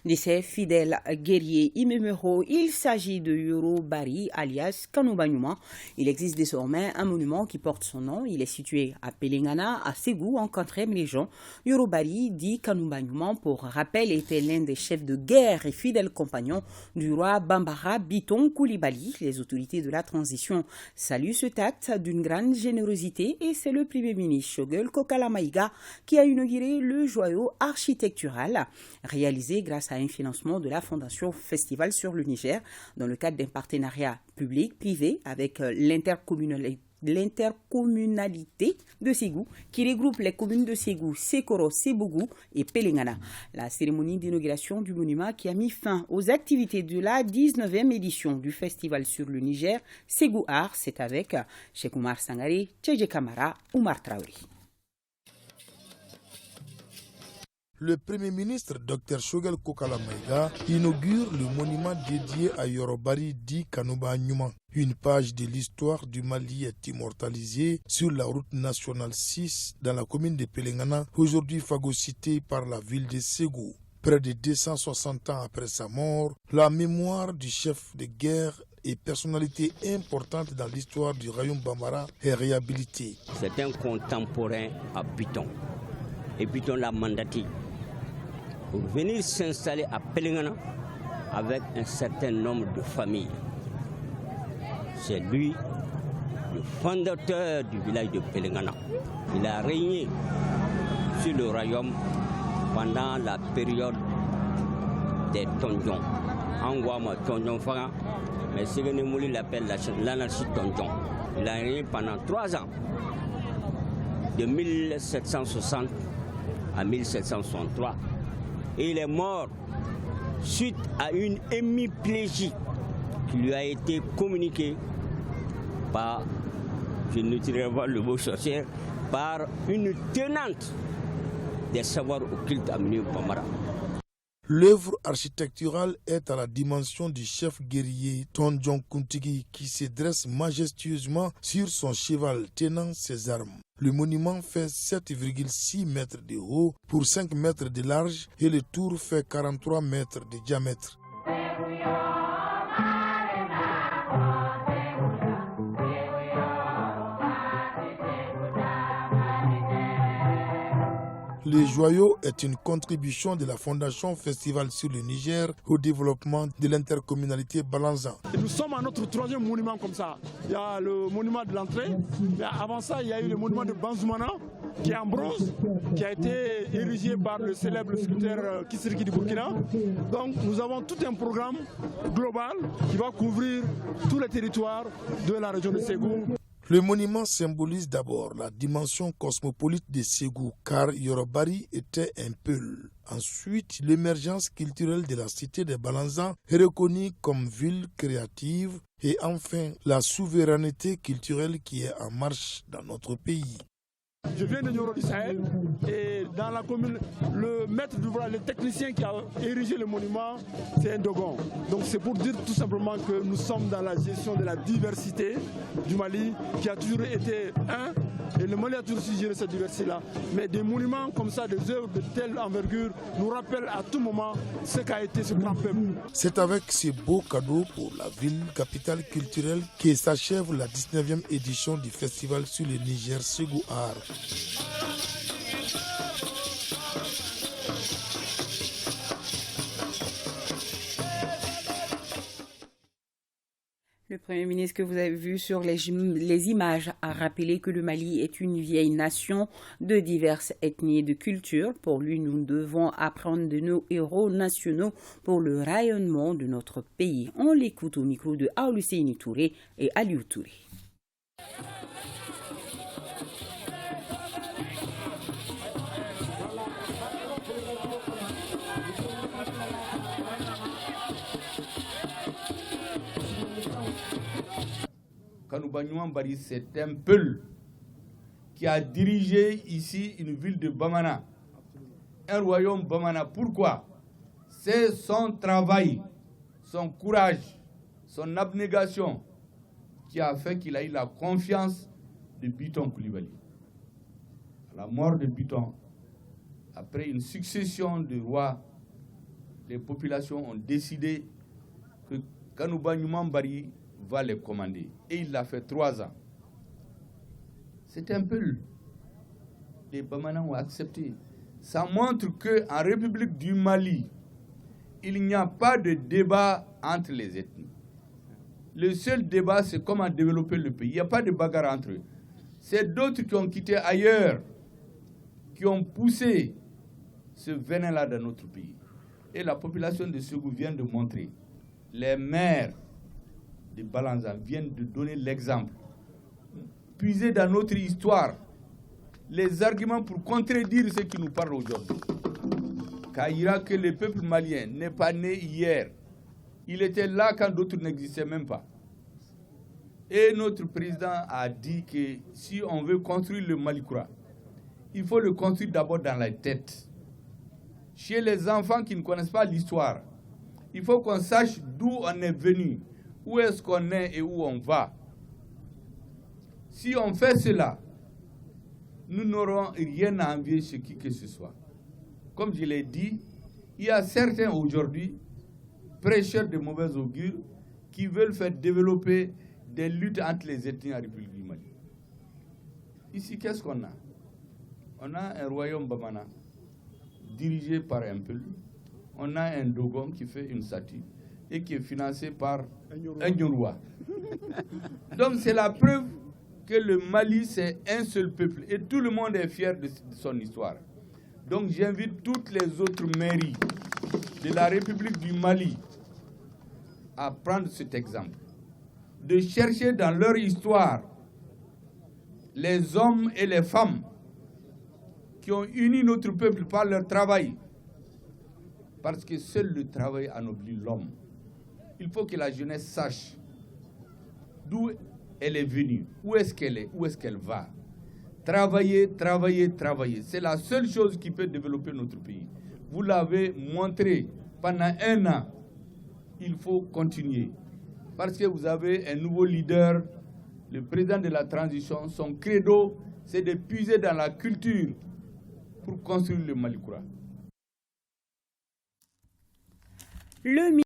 de ses fidèles guerriers immémoriaux. Il s'agit de Yoro Bari, alias Kanouba Nyuma. Il existe désormais un monument qui porte son nom. Il est situé à Pelengana, à Ségou, en 4e région. Yoro Bari, dit Kanouba Nyuma, pour rappel, était l'un des chefs de guerre et fidèles compagnons du roi Bambara Biton Koulibaly. Les autorités de la transition saluent ce acte d'une grande générosité et c'est le Premier ministre Shogol Kokala Maïga qui a inauguré le joyau architectural réalisé grâce à un financement de la Fondation Festival sur le Niger dans le cadre d'un partenariat public-privé avec l'intercommunalité de Ségou qui regroupe les communes de Ségou, Sekoro, Sebougou et Pelengana. La cérémonie d'inauguration du monument qui a mis fin aux activités de la 19e édition du Festival sur le Niger, Ségou Art, c'est avec Cheikh Oumar Sangare, Tchédje Kamara, Oumar Traoré. Le Premier ministre Dr Shogol Kokala Maïga inaugure le monument dédié à Yoro Bari dit Kanouba Nyuma. Une page de l'histoire du Mali est immortalisée sur la route nationale 6 dans la commune de Pelengana, aujourd'hui phagocytée par la ville de Ségou. Près de 260 ans après sa mort, la mémoire du chef de guerre et personnalité importante dans l'histoire du royaume Bambara est réhabilitée. C'est un contemporain à Biton. Et Biton l'a mandaté pour venir s'installer à Pelengana avec un certain nombre de familles. C'est lui, le fondateur du village de Pelengana. Il a régné sur le royaume pendant la période des Tonjon. En Guama, Tonjon Fanga, mais Séguéné Mouli l'appelle l'anarchie Tonjon. Il a régné pendant 3 ans, de 1760 à 1763. Et il est mort suite à une hémiplégie qui lui a été communiquée par, je n'utiliserai pas le mot sorcière, par une tenante des savoirs occultes amenés au Bambara. L'œuvre architecturale est à la dimension du chef guerrier Tonjon Kuntigi qui se dresse majestueusement sur son cheval tenant ses armes. Le monument fait 7,6 mètres de haut pour 5 mètres de large et le tour fait 43 mètres de diamètre. Le joyau est une contribution de la Fondation Festival sur le Niger au développement de l'intercommunalité Balanzan. Nous sommes à notre 3e monument comme ça. Il y a le monument de l'entrée, mais avant ça, il y a eu le monument de Banzoumana qui est en bronze, qui a été érigé par le célèbre sculpteur Kisiriki du Burkina. Donc nous avons tout un programme global qui va couvrir tous les territoires de la région de Ségou. Le monument symbolise d'abord la dimension cosmopolite de Ségou, car Yoro Bari était un peul. Ensuite, l'émergence culturelle de la cité des Balanzans est reconnue comme ville créative. Et enfin, la souveraineté culturelle qui est en marche dans notre pays. Je viens de Nioro du Sahel et dans la commune, le maître d'ouvrage, le technicien qui a érigé le monument, c'est un Dogon. Donc c'est pour dire tout simplement que nous sommes dans la gestion de la diversité du Mali qui a toujours été un. Et le Mali a toujours su gérer cette diversité-là. Mais des monuments comme ça, des œuvres de telle envergure, nous rappellent à tout moment ce qu'a été ce grand peuple. C'est avec ces beaux cadeaux pour la ville, capitale culturelle, que s'achève la 19e édition du Festival sur le Niger Ségou Art. Le Premier ministre que vous avez vu sur les images a rappelé que le Mali est une vieille nation de diverses ethnies et de cultures. Pour lui, nous devons apprendre de nos héros nationaux pour le rayonnement de notre pays. On l'écoute au micro de Aoulusseini Touré et Aliou Touré. Kanouba Nyuma Bari, c'est un peul qui a dirigé ici une ville de Bamana, un royaume Bamana. Pourquoi? C'est son travail, son courage, son abnégation qui a fait qu'il a eu la confiance de Biton Koulibaly. À la mort de Biton, après une succession de rois les populations ont décidé que Kanouba Nyumambari va les commander. Et il l'a fait 3 ans. C'est un peu... Les Bamana ont accepté. Ça montre qu'en République du Mali, il n'y a pas de débat entre les ethnies. Le seul débat, c'est comment développer le pays. Il n'y a pas de bagarre entre eux. C'est d'autres qui ont quitté ailleurs, qui ont poussé ce venin-là dans notre pays. Et la population de Ségou vient de montrer. Les maires de Balanza viennent de donner l'exemple. Puiser dans notre histoire les arguments pour contredire ceux qui nous parlent aujourd'hui. Kaira, que le peuple malien n'est pas né hier. Il était là quand d'autres n'existaient même pas. Et notre président a dit que si on veut construire le Malikoura, il faut le construire d'abord dans la tête. Chez les enfants qui ne connaissent pas l'histoire, il faut qu'on sache d'où on est venu, où est-ce qu'on est et où on va. Si on fait cela, nous n'aurons rien à envier chez qui que ce soit. Comme je l'ai dit, il y a certains aujourd'hui, prêcheurs de mauvais augure, qui veulent faire développer des luttes entre les ethnies en République du Mali. Ici, qu'est-ce qu'on a? On a un royaume Bamana, dirigé par un peuple. On a un Dogon qui fait une statue et qui est financé par un Nyoroua. Donc c'est la preuve que le Mali, c'est un seul peuple et tout le monde est fier de son histoire. Donc j'invite toutes les autres mairies de la République du Mali à prendre cet exemple, de chercher dans leur histoire les hommes et les femmes qui ont uni notre peuple par leur travail, parce que seul le travail anoblit l'homme. Il faut que la jeunesse sache d'où elle est venue, où est-ce qu'elle est, où est-ce qu'elle va. Travailler, travailler, travailler. C'est la seule chose qui peut développer notre pays. Vous l'avez montré pendant 1 an. Il faut continuer. Parce que vous avez un nouveau leader, le président de la transition. Son credo, c'est de puiser dans la culture pour construire le Malikoura.